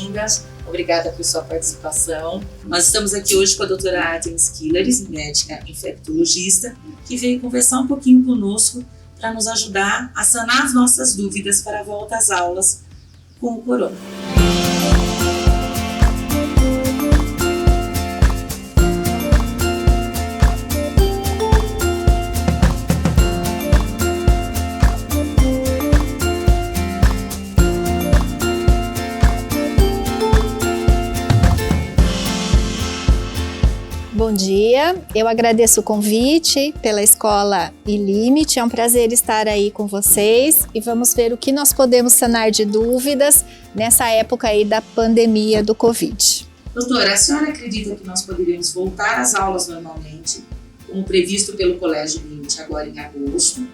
bem-vinda. Obrigada por sua participação. Nós estamos aqui hoje com a doutora Artemis Killeres, médica infectologista, que veio conversar um pouquinho conosco para nos ajudar a sanar as nossas dúvidas para a volta às aulas com o corona. Bom dia, eu agradeço o convite pela Escola iLimit, é um prazer estar aí com vocês e vamos ver o que nós podemos sanar de dúvidas nessa época aí da pandemia do Covid. Doutora, a senhora acredita que nós poderíamos voltar às aulas normalmente, como previsto pelo Colégio iLimit agora em agosto,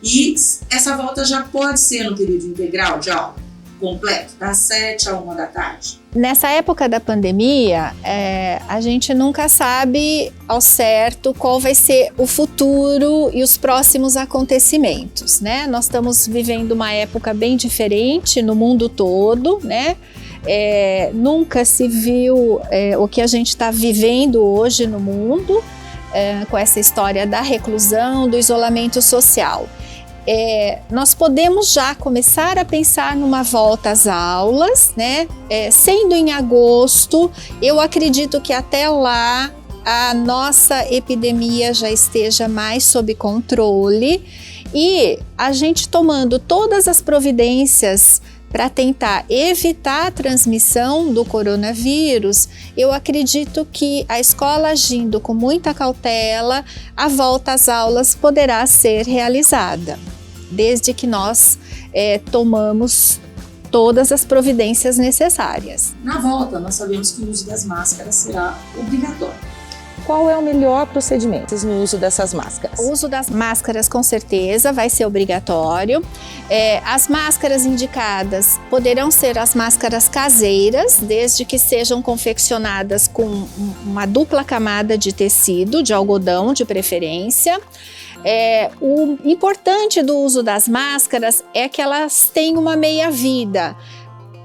e essa volta já pode ser no período integral de aula, completo, das 7 à 1 da tarde? Nessa época da pandemia, a gente nunca sabe ao certo qual vai ser o futuro e os próximos acontecimentos, né? Nós estamos vivendo uma época bem diferente no mundo todo, né? Nunca se viu o que a gente está vivendo hoje no mundo, com essa história da reclusão, do isolamento social. Nós podemos já começar a pensar numa volta às aulas, né? Sendo em agosto, eu acredito que até lá a nossa epidemia já esteja mais sob controle e a gente tomando todas as providências para tentar evitar a transmissão do coronavírus, eu acredito que a escola agindo com muita cautela, a volta às aulas poderá ser realizada, desde que nós tomamos todas as providências necessárias. Na volta, nós sabemos que o uso das máscaras será obrigatório. Qual é o melhor procedimento no uso dessas máscaras? O uso das máscaras com certeza vai ser obrigatório. As máscaras indicadas poderão ser as máscaras caseiras, desde que sejam confeccionadas com uma dupla camada de tecido, de algodão de preferência. O importante do uso das máscaras é que elas têm uma meia-vida.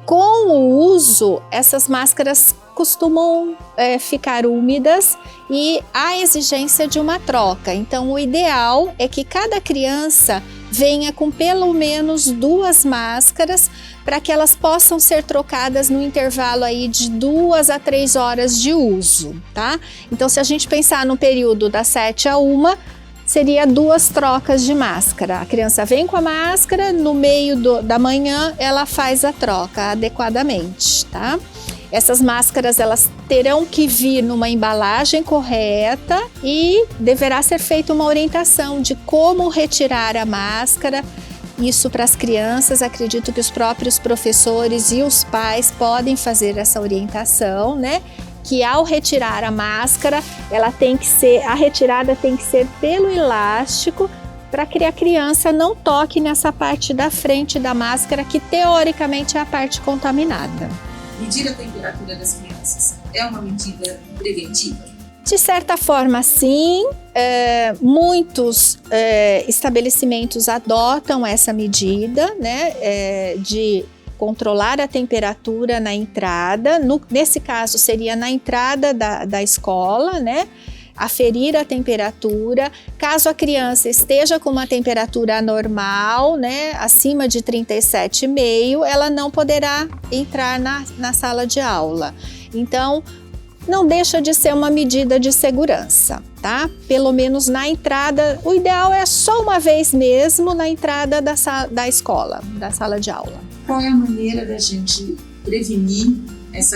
Com o uso, essas máscaras costumam ficar úmidas e há exigência de uma troca. Então, o ideal é que cada criança venha com pelo menos 2 máscaras para que elas possam ser trocadas no intervalo aí de 2 a 3 horas de uso, tá? Então, se a gente pensar no período das 7 a 1, seria 2 trocas de máscara. A criança vem com a máscara, no meio da manhã ela faz a troca adequadamente, tá? Essas máscaras elas terão que vir numa embalagem correta e deverá ser feita uma orientação de como retirar a máscara. Isso para as crianças, acredito que os próprios professores e os pais podem fazer essa orientação, né? Que ao retirar a máscara, a retirada tem que ser pelo elástico para que a criança não toque nessa parte da frente da máscara, que teoricamente é a parte contaminada. Medir a temperatura das crianças é uma medida preventiva? De certa forma, sim. Muitos estabelecimentos adotam essa medida, né, de controlar a temperatura na entrada. Nesse caso, seria na entrada da escola, né? Aferir a temperatura. Caso a criança esteja com uma temperatura anormal, né, acima de 37,5, ela não poderá entrar na sala de aula. Então, não deixa de ser uma medida de segurança, tá? Pelo menos na entrada, o ideal é só uma vez mesmo na entrada da escola, da sala de aula. Qual é a maneira da gente prevenir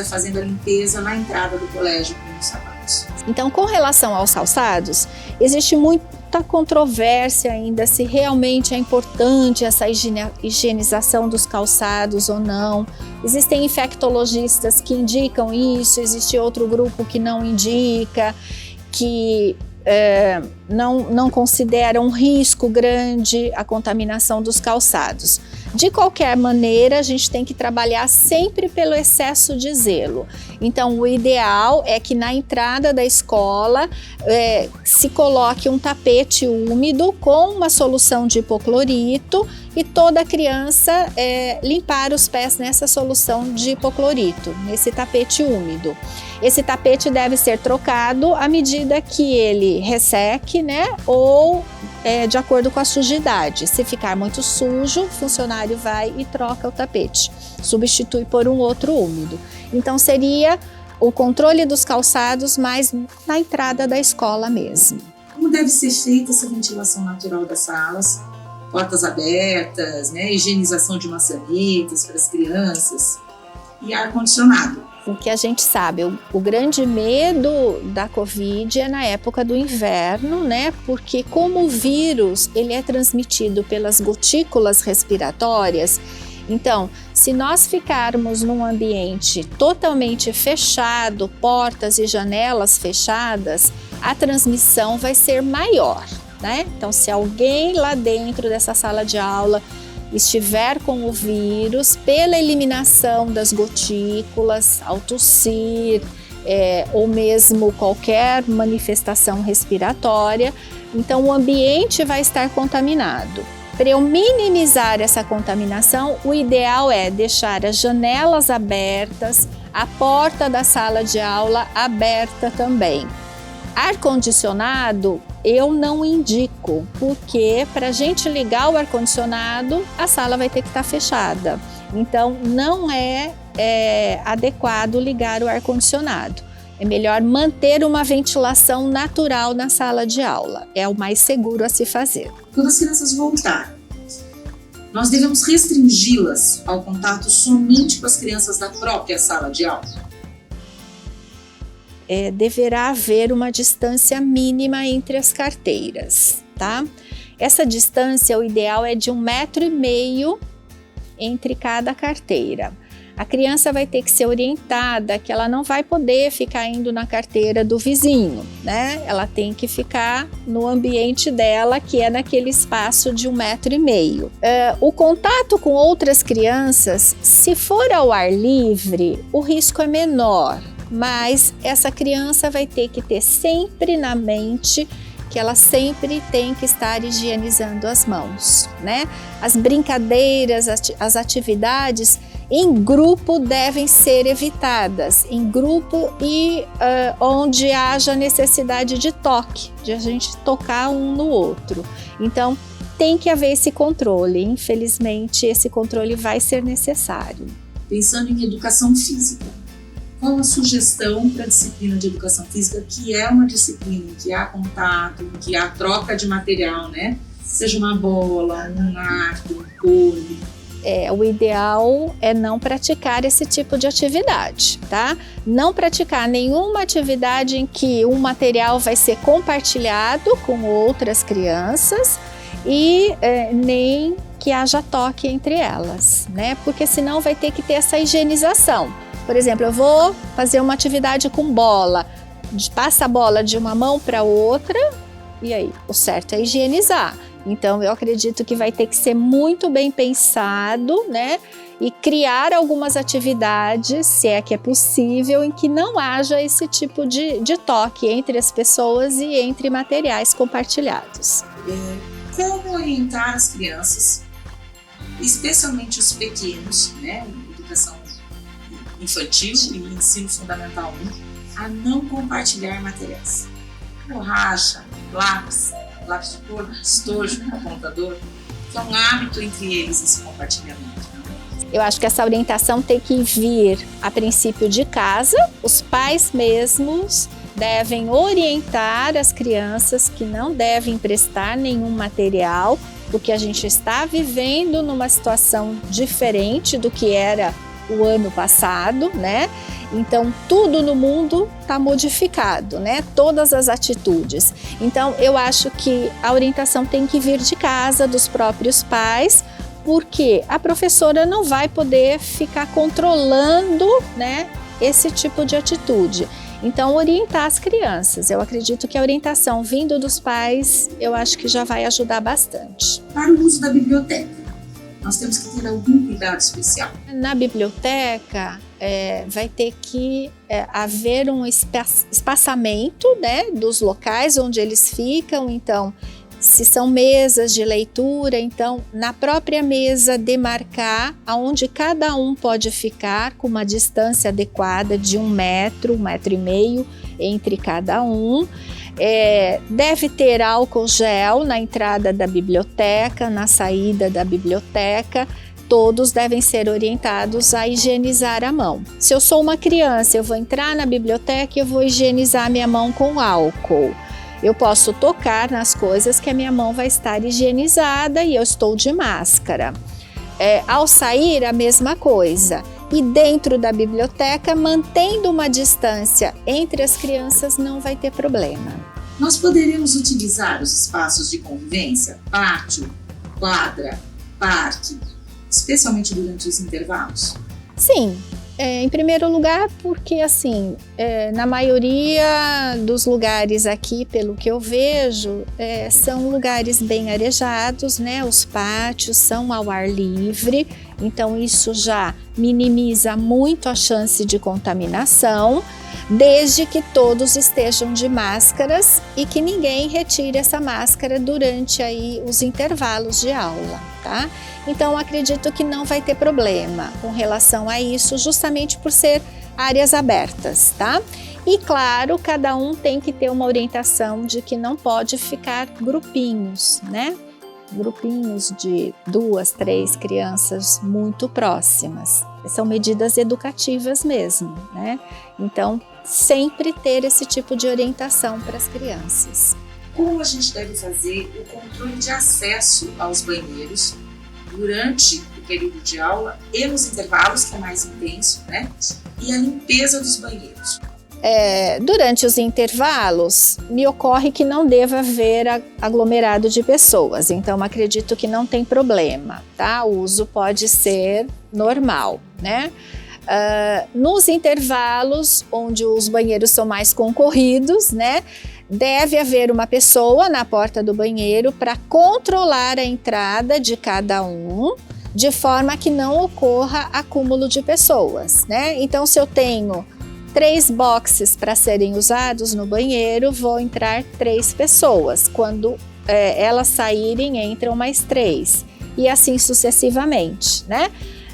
fazendo a limpeza na entrada do colégio com os sapatos? Então, com relação aos calçados, existe muita controvérsia ainda se realmente é importante essa higienização dos calçados ou não. Existem infectologistas que indicam isso, existe outro grupo que não indica, que não considera um risco grande a contaminação dos calçados. De qualquer maneira, a gente tem que trabalhar sempre pelo excesso de zelo. Então, o ideal é que na entrada da escola se coloque um tapete úmido com uma solução de hipoclorito e toda criança limpar os pés nessa solução de hipoclorito, nesse tapete úmido. Esse tapete deve ser trocado à medida que ele resseque, né? Ou de acordo com a sujidade. Se ficar muito sujo, o funcionário vai e troca o tapete, substitui por um outro úmido. Então seria o controle dos calçados mais na entrada da escola mesmo. Como deve ser feita essa ventilação natural das salas? Portas abertas, né? Higienização de maçanetas para as crianças e ar-condicionado. O que a gente sabe, o grande medo da Covid é na época do inverno, né? Porque como o vírus ele é transmitido pelas gotículas respiratórias, então, se nós ficarmos num ambiente totalmente fechado, portas e janelas fechadas, a transmissão vai ser maior, né? Então, se alguém lá dentro dessa sala de aula estiver com o vírus, pela eliminação das gotículas, ao tossir, ou mesmo qualquer manifestação respiratória, então o ambiente vai estar contaminado. Para eu minimizar essa contaminação, o ideal é deixar as janelas abertas, a porta da sala de aula aberta também. Ar-condicionado eu não indico, porque para a gente ligar o ar-condicionado, a sala vai ter que estar fechada. Então não é adequado ligar o ar-condicionado. É melhor manter uma ventilação natural na sala de aula. É o mais seguro a se fazer. Quando as crianças voltarem, nós devemos restringi-las ao contato somente com as crianças da própria sala de aula? Deverá haver uma distância mínima entre as carteiras, tá? Essa distância, o ideal é de 1,5 m entre cada carteira. A criança vai ter que ser orientada que ela não vai poder ficar indo na carteira do vizinho, né? Ela tem que ficar no ambiente dela, que é naquele espaço de 1,5 m. O contato com outras crianças, se for ao ar livre, o risco é menor. Mas essa criança vai ter que ter sempre na mente que ela sempre tem que estar higienizando as mãos, né? As brincadeiras, as atividades em grupo devem ser evitadas, em grupo e onde haja necessidade de toque, de a gente tocar um no outro. Então, tem que haver esse controle. Infelizmente, esse controle vai ser necessário. Pensando em educação física, qual a sugestão para a disciplina de educação física, que é uma disciplina em que há contato, em que há troca de material, né? Seja uma bola, um arco, um cone. O ideal é não praticar esse tipo de atividade, tá? Não praticar nenhuma atividade em que um material vai ser compartilhado com outras crianças e nem que haja toque entre elas, né? Porque senão vai ter que ter essa higienização. Por exemplo, eu vou fazer uma atividade com bola, passa a bola de uma mão para outra, e aí? O certo é higienizar. Então, eu acredito que vai ter que ser muito bem pensado, né? E criar algumas atividades, se é que é possível, em que não haja esse tipo de toque entre as pessoas e entre materiais compartilhados. Como orientar as crianças, especialmente os pequenos, né? Educação infantil e ensino fundamental 1, a não compartilhar materiais. Borracha, lápis de cor, estojo, apontador, que é um hábito entre eles esse compartilhamento. Eu acho que essa orientação tem que vir a princípio de casa. Os pais mesmos devem orientar as crianças que não devem emprestar nenhum material, porque a gente está vivendo numa situação diferente do que era o ano passado, né? Então, tudo no mundo está modificado, né? Todas as atitudes. Então, eu acho que a orientação tem que vir de casa, dos próprios pais, porque a professora não vai poder ficar controlando, né, esse tipo de atitude. Então, orientar as crianças. Eu acredito que a orientação vindo dos pais, eu acho que já vai ajudar bastante. Para o uso da biblioteca, nós temos que ter algum cuidado especial? Na biblioteca, vai ter que haver um espaçamento, né, dos locais onde eles ficam. Então, se são mesas de leitura, então na própria mesa demarcar aonde cada um pode ficar com uma distância adequada de 1 metro, 1,5 metro entre cada um. Deve ter álcool gel na entrada da biblioteca, na saída da biblioteca. Todos devem ser orientados a higienizar a mão. Se eu sou uma criança, eu vou entrar na biblioteca e eu vou higienizar minha mão com álcool. Eu posso tocar nas coisas que a minha mão vai estar higienizada e eu estou de máscara. Ao sair, a mesma coisa. E dentro da biblioteca, mantendo uma distância entre as crianças, não vai ter problema. Nós poderíamos utilizar os espaços de convivência, pátio, quadra, parque, especialmente durante os intervalos? Sim. Em primeiro lugar, porque assim, na maioria dos lugares aqui, pelo que eu vejo, são lugares bem arejados, né? Os pátios são ao ar livre, então isso já minimiza muito a chance de contaminação, desde que todos estejam de máscaras e que ninguém retire essa máscara durante aí os intervalos de aula, tá? Então, acredito que não vai ter problema com relação a isso, justamente por ser áreas abertas, tá? E, claro, cada um tem que ter uma orientação de que não pode ficar grupinhos, né? Grupinhos de 2, 3 crianças muito próximas. São medidas educativas mesmo, né? Então, sempre ter esse tipo de orientação para as crianças. Como a gente deve fazer o controle de acesso aos banheiros durante o período de aula e nos intervalos, que é mais intenso, né? E a limpeza dos banheiros? Durante os intervalos, me ocorre que não deva haver aglomerado de pessoas, então acredito que não tem problema, tá? O uso pode ser normal, né? Nos intervalos, onde os banheiros são mais concorridos, né? Deve haver uma pessoa na porta do banheiro para controlar a entrada de cada um, de forma que não ocorra acúmulo de pessoas, né? Então, se eu tenho 3 boxes para serem usados no banheiro, vou entrar 3 pessoas. Quando elas saírem, entram mais 3. E assim sucessivamente, né?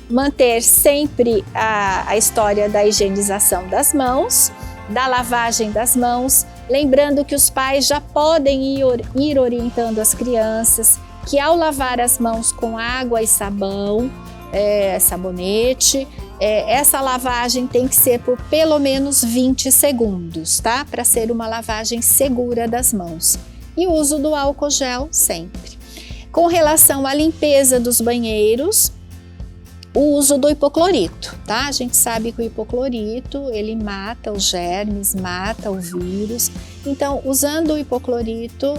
Manter sempre a história da higienização das mãos, da lavagem das mãos, lembrando que os pais já podem ir orientando as crianças que ao lavar as mãos com água e sabão, sabonete, essa lavagem tem que ser por pelo menos 20 segundos, tá? Para ser uma lavagem segura das mãos. E o uso do álcool gel sempre. Com relação à limpeza dos banheiros, o uso do hipoclorito, tá? A gente sabe que o hipoclorito, ele mata os germes, mata o vírus. Então, usando o hipoclorito,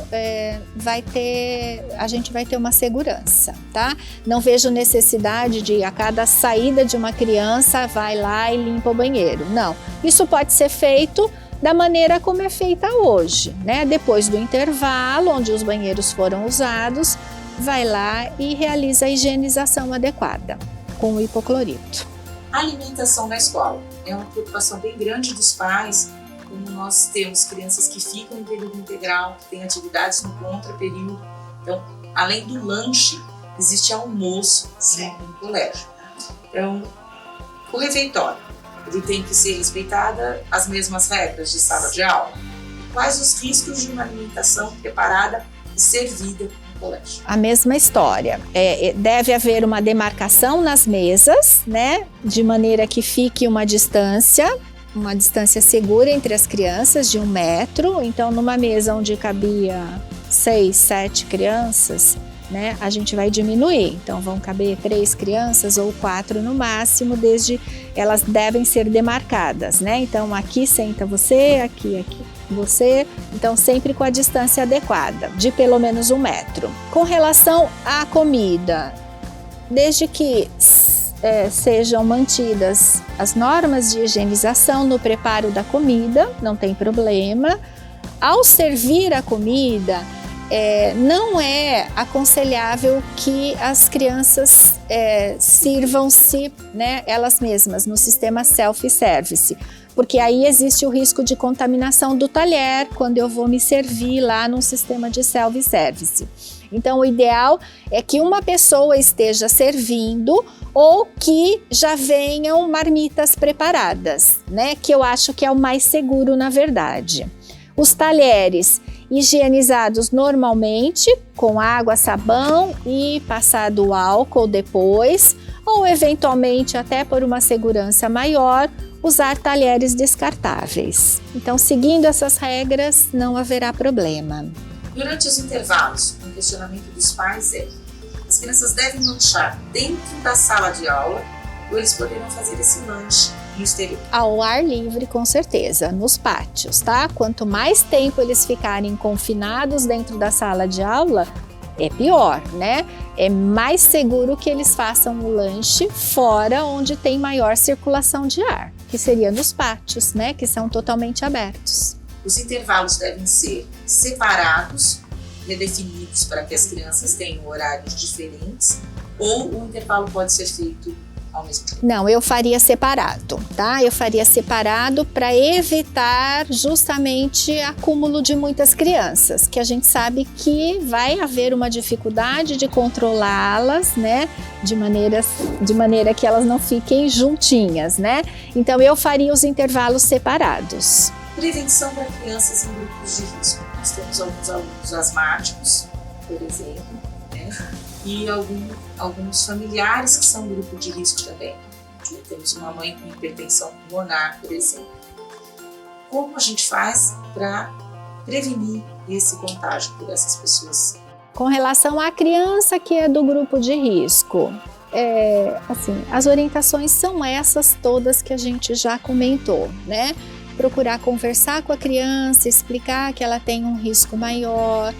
a gente vai ter uma segurança, tá? Não vejo necessidade de, a cada saída de uma criança, vai lá e limpa o banheiro. Não, isso pode ser feito da maneira como é feita hoje, né? Depois do intervalo, onde os banheiros foram usados, vai lá e realiza a higienização adequada com o hipoclorito. A alimentação na escola é uma preocupação bem grande dos pais, como nós temos crianças que ficam em período integral, que têm atividades no contraperíodo. Então, além do lanche, existe almoço no colégio. Então, o refeitório, ele tem que ser respeitada as mesmas regras de sala de aula. Quais os riscos de uma alimentação preparada e servida no colégio? A mesma história. Deve haver uma demarcação nas mesas, né? De maneira que fique uma distância segura entre as crianças de 1 metro. Então, numa mesa onde cabia 6, 7 crianças, né? A gente vai diminuir. Então, vão caber 3 crianças ou 4 no máximo, desde elas devem ser demarcadas, né? Então, aqui senta você, aqui você, então sempre com a distância adequada, de pelo menos 1 metro. Com relação à comida, desde que sejam mantidas as normas de higienização no preparo da comida, não tem problema. Ao servir a comida, não é aconselhável que as crianças sirvam-se, né, elas mesmas no sistema self-service, porque aí existe o risco de contaminação do talher quando eu vou me servir lá num sistema de self-service. Então, o ideal é que uma pessoa esteja servindo ou que já venham marmitas preparadas, né? Que eu acho que é o mais seguro, na verdade. Os talheres higienizados normalmente, com água, sabão e passado o álcool depois, ou eventualmente até por uma segurança maior, usar talheres descartáveis. Então, seguindo essas regras, não haverá problema. Durante os intervalos, o questionamento dos pais é: as crianças devem lanchar dentro da sala de aula ou eles poderão fazer esse lanche no exterior? Ao ar livre, com certeza, nos pátios, tá? Quanto mais tempo eles ficarem confinados dentro da sala de aula, é pior, né? É mais seguro que eles façam o lanche fora, onde tem maior circulação de ar, que seria nos pátios, né? Que são totalmente abertos. Os intervalos devem ser separados, redefinidos para que as crianças tenham horários diferentes, ou o intervalo pode ser feito ao mesmo tempo? Não, eu faria separado, tá? Eu faria separado para evitar justamente acúmulo de muitas crianças, que a gente sabe que vai haver uma dificuldade de controlá-las, né? De maneira que elas não fiquem juntinhas, né? Então eu faria os intervalos separados. Prevenção para crianças em grupos de risco. Nós temos alguns alunos asmáticos, por exemplo, né? E alguns familiares que são grupo de risco também. Temos uma mãe com hipertensão pulmonar, por exemplo. Como a gente faz para prevenir esse contágio por essas pessoas? Com relação à criança que é do grupo de risco, as orientações são essas todas que a gente já comentou, né? Procurar conversar com a criança, explicar que ela tem um risco maior.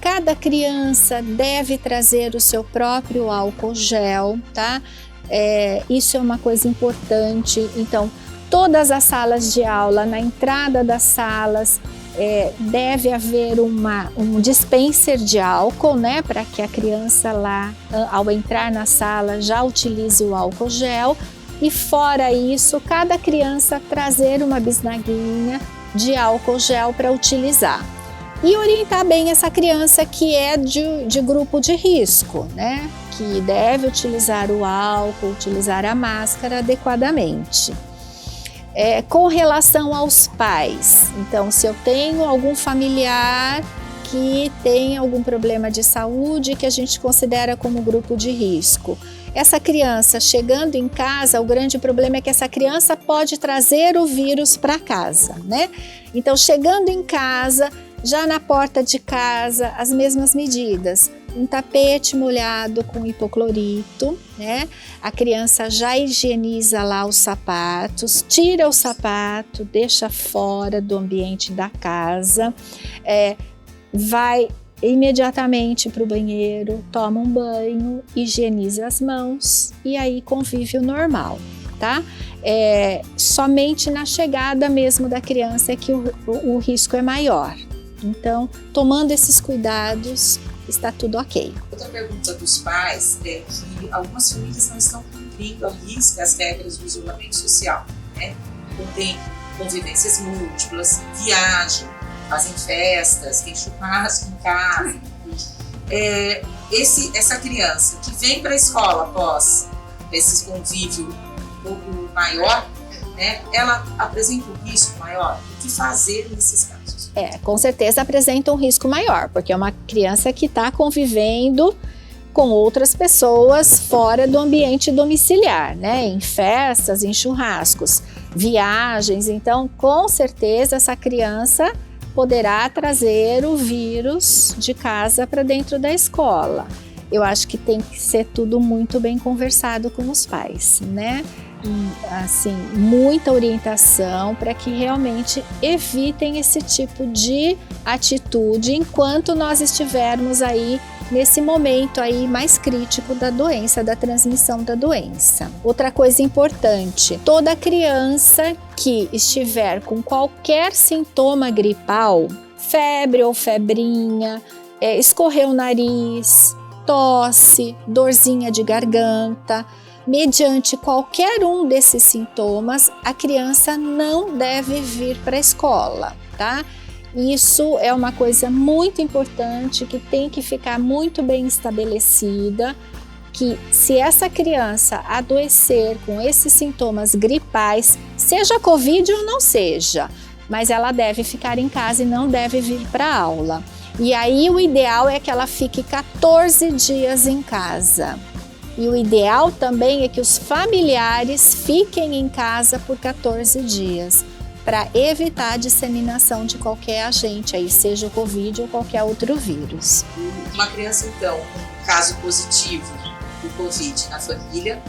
Cada criança deve trazer o seu próprio álcool gel, tá? Isso é uma coisa importante. Então, todas as salas de aula, na entrada das salas, deve haver um dispenser de álcool, né? Para que a criança lá, ao entrar na sala, já utilize o álcool gel. E fora isso, cada criança trazer uma bisnaguinha de álcool gel para utilizar. E orientar bem essa criança que é de grupo de risco, né? Que deve utilizar o álcool, utilizar a máscara adequadamente. Com relação aos pais, então se eu tenho algum familiar que tem algum problema de saúde que a gente considera como grupo de risco, essa criança chegando em casa, o grande problema é que essa criança pode trazer o vírus para casa, né? Então, chegando em casa, já na porta de casa, as mesmas medidas. Um tapete molhado com hipoclorito, né? A criança já higieniza lá os sapatos, tira o sapato, deixa fora do ambiente da casa, vai imediatamente para o banheiro, toma um banho, higieniza as mãos e aí convívio normal, tá? Somente na chegada mesmo da criança é que o risco é maior. Então, tomando esses cuidados, está tudo ok. Outra pergunta dos pais é que algumas famílias não estão cumprindo à risca as regras do isolamento social, né? Então, tem convivências múltiplas, viagem, fazem festas, tem churrasco em casa. Essa criança que vem para a escola após esse convívio um pouco maior, né, ela apresenta um risco maior. O que fazer nesses casos? Com certeza apresenta um risco maior, porque é uma criança que está convivendo com outras pessoas fora do ambiente domiciliar, né? Em festas, em churrascos, viagens. Então, com certeza, essa criança poderá trazer o vírus de casa para dentro da escola. Eu acho que tem que ser tudo muito bem conversado com os pais, né? Assim, muita orientação para que realmente evitem esse tipo de atitude enquanto nós estivermos aí nesse momento aí mais crítico da doença, da transmissão da doença. Outra coisa importante, toda criança que estiver com qualquer sintoma gripal, febre ou febrinha, escorrer o nariz, tosse, dorzinha de garganta. Mediante qualquer um desses sintomas, a criança não deve vir para a escola, tá? Isso é uma coisa muito importante que tem que ficar muito bem estabelecida, que se essa criança adoecer com esses sintomas gripais, seja Covid ou não seja, mas ela deve ficar em casa e não deve vir para a aula. E aí o ideal é que ela fique 14 dias em casa. E o ideal também é que os familiares fiquem em casa por 14 dias, para evitar a disseminação de qualquer agente, aí seja o Covid ou qualquer outro vírus. Uma criança, então, com caso positivo do Covid na família,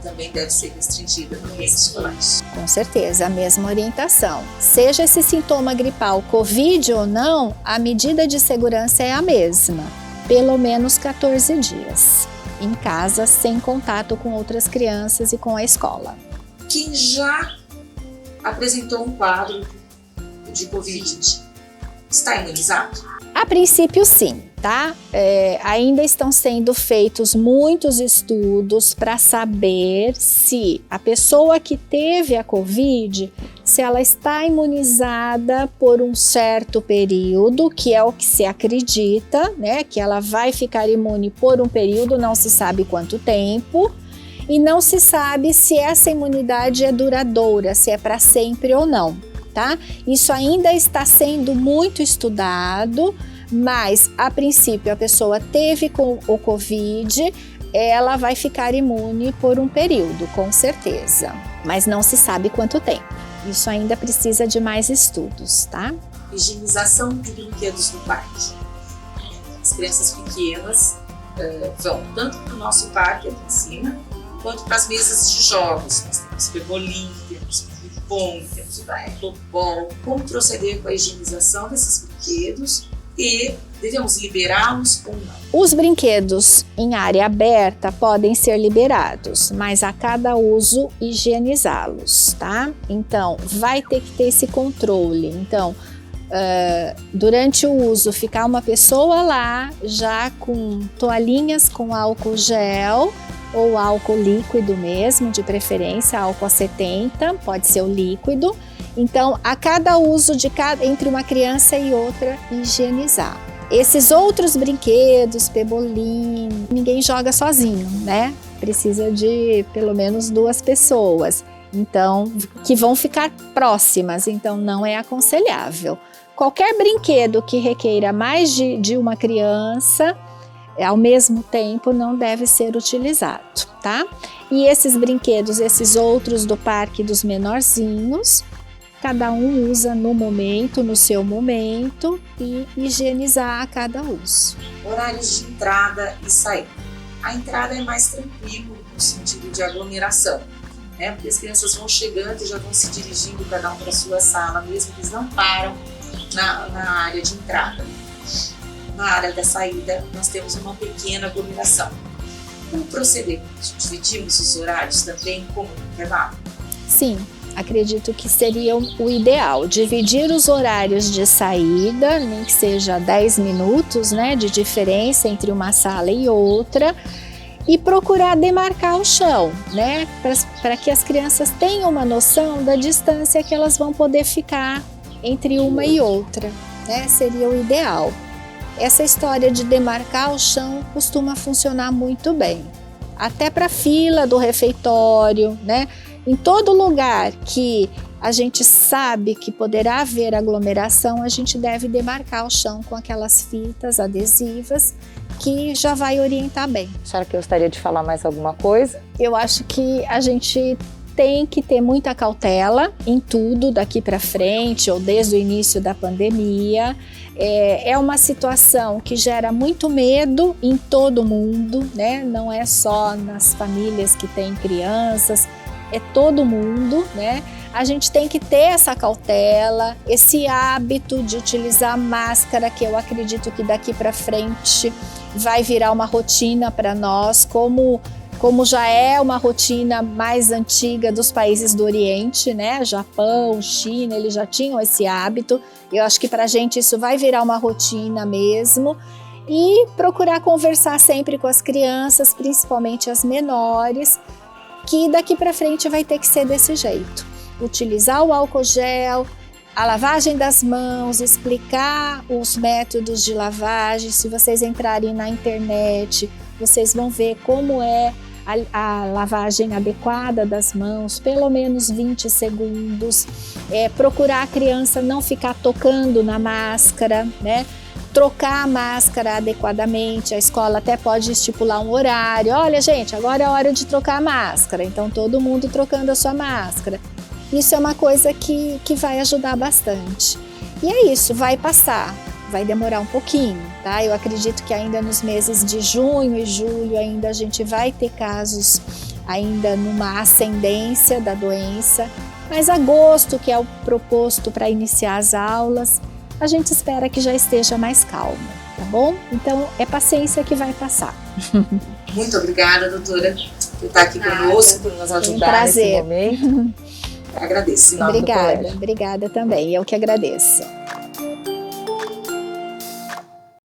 também deve ser restringida no ambiente escolar. Com certeza, a mesma orientação. Seja esse sintoma gripal Covid ou não, a medida de segurança é a mesma, pelo menos 14 dias. Em casa, sem contato com outras crianças e com a escola. Quem já apresentou um quadro de Covid está imunizado? A princípio, sim, tá? Ainda estão sendo feitos muitos estudos para saber se a pessoa que teve a Covid, se ela está imunizada por um certo período, que é o que se acredita, né? Que ela vai ficar imune por um período, não se sabe quanto tempo, e não se sabe se essa imunidade é duradoura, se é para sempre ou não, tá? Isso ainda está sendo muito estudado, mas a princípio a pessoa teve com o Covid, ela vai ficar imune por um período, com certeza, mas não se sabe quanto tempo. Isso ainda precisa de mais estudos, tá? Higienização de brinquedos no parque. As crianças pequenas vão tanto para o nosso parque aqui em cima, quanto para as mesas de jogos. Nós temos pebolim, temos ping-pong, temos ball. Como proceder com a higienização desses brinquedos e devemos liberá-los ou não? Os brinquedos em área aberta podem ser liberados, mas a cada uso higienizá-los, tá? Então, vai ter que ter esse controle. Então, durante o uso, ficar uma pessoa lá já com toalhinhas com álcool gel ou álcool líquido mesmo, de preferência álcool a 70, pode ser o líquido. Então, a cada uso entre uma criança e outra, higienizar. Esses outros brinquedos, pebolim, ninguém joga sozinho, né? Precisa de pelo menos 2 pessoas, então, que vão ficar próximas, então não é aconselhável. Qualquer brinquedo que requeira mais de uma criança, ao mesmo tempo, não deve ser utilizado, tá? E esses brinquedos, esses outros do parque dos menorzinhos, cada um usa no momento, no seu momento, e higienizar a cada uso. Horários de entrada e saída. A entrada é mais tranquilo no sentido de aglomeração, né? Porque as crianças vão chegando e já vão se dirigindo cada um para a sua sala, mesmo que eles não param na área de entrada. Na área da saída, nós temos uma pequena aglomeração. Como proceder? Dividimos os horários também como intervalo? Sim, acredito que seria o ideal. Dividir os horários de saída, nem que seja 10 minutos, né, de diferença entre uma sala e outra, e procurar demarcar o chão, né, para que as crianças tenham uma noção da distância que elas vão poder ficar entre uma e outra, né, seria o ideal. Essa história de demarcar o chão costuma funcionar muito bem, até para a fila do refeitório, né? Em todo lugar que a gente sabe que poderá haver aglomeração, a gente deve demarcar o chão com aquelas fitas adesivas que já vai orientar bem. A senhora que gostaria de falar mais alguma coisa? Eu acho que a gente tem que ter muita cautela em tudo daqui para frente ou desde o início da pandemia. É uma situação que gera muito medo em todo mundo, né? Não é só nas famílias que têm crianças, é todo mundo, né? A gente tem que ter essa cautela, esse hábito de utilizar máscara, que eu acredito que daqui para frente vai virar uma rotina para nós, como como já é uma rotina mais antiga dos países do Oriente, né? Japão, China, eles já tinham esse hábito. Eu acho que para a gente isso vai virar uma rotina mesmo. E procurar conversar sempre com as crianças, principalmente as menores, que daqui para frente vai ter que ser desse jeito. Utilizar o álcool gel, a lavagem das mãos, explicar os métodos de lavagem. Se vocês entrarem na internet, vocês vão ver como é a lavagem adequada das mãos, pelo menos 20 segundos. Procurar a criança não ficar tocando na máscara, né? Trocar a máscara adequadamente. A escola até pode estipular um horário. Olha, gente, agora é hora de trocar a máscara. Então, todo mundo trocando a sua máscara. Isso é uma coisa que vai ajudar bastante. E é isso, vai passar. Vai demorar um pouquinho, tá? Eu acredito que ainda nos meses de junho e julho ainda a gente vai ter casos ainda numa ascendência da doença. Mas agosto, que é o proposto para iniciar as aulas, a gente espera que já esteja mais calmo, tá bom? Então, é paciência que vai passar. Muito obrigada, doutora, por estar aqui conosco, por nos ajudar nesse momento. Agradeço. Obrigada também, eu que agradeço.